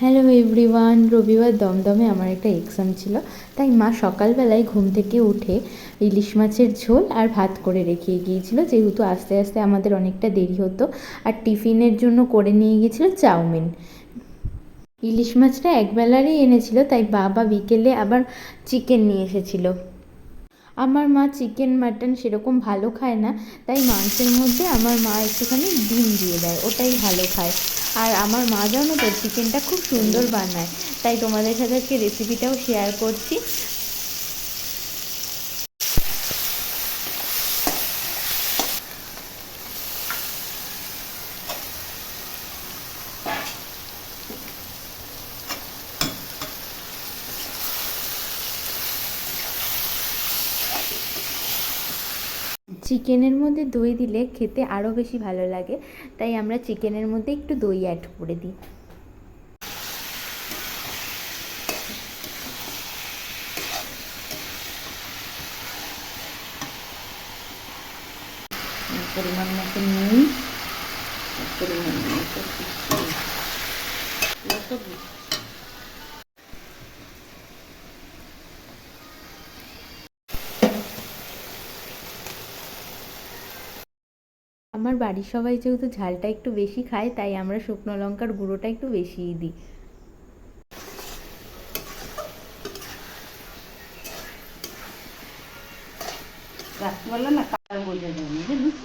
Hello everyone, রবিবার দমদমে আমার একটা এক্সাম ছিল, তাই মা সকালবেলায় ঘুম থেকে উঠে ইলিশ মাছের ঝোল আর ভাত করে রেখে গিয়েছিল, যেহেতু আস্তে আস্তে আমাদের অনেকটা দেরি হতো। আর টিফিনের জন্য করে নিয়ে গিয়েছিল চাউমিন। ইলিশ মাছটা একবেলারই এনেছিল, তাই বাবা বিকেলে আবার চিকেন নিয়ে এসেছিল। আমার মা চিকেন মাটন সেরকম ভালো খায় না, তাই মাংসের মধ্যে আমার মা একটুখানি ডিম দিয়ে দেয়, ওটাই ভালো খায়। আর আমার মা জানো তো চিকেনটা খুব সুন্দর বানায়, তাই তোমাদের সাথে আজকে রেসিপিটাও শেয়ার করছি। চিকেনের মধ্যে দই দিলে খেতে আরও বেশি ভালো লাগে, তাই আমরা চিকেনের মধ্যে একটু দই অ্যাড করে দিই। পরিমাণ মতো নুন, পরিমাণ মতো আমার বাড়ির সবাই যেহেতু ঝালটা একটু বেশি খায়, তাই আমরা শুকনো লঙ্কার গুঁড়োটা একটু বেশিই দিই। রাত্রিবেলা না কাল বোঝা যায় না, জানিস।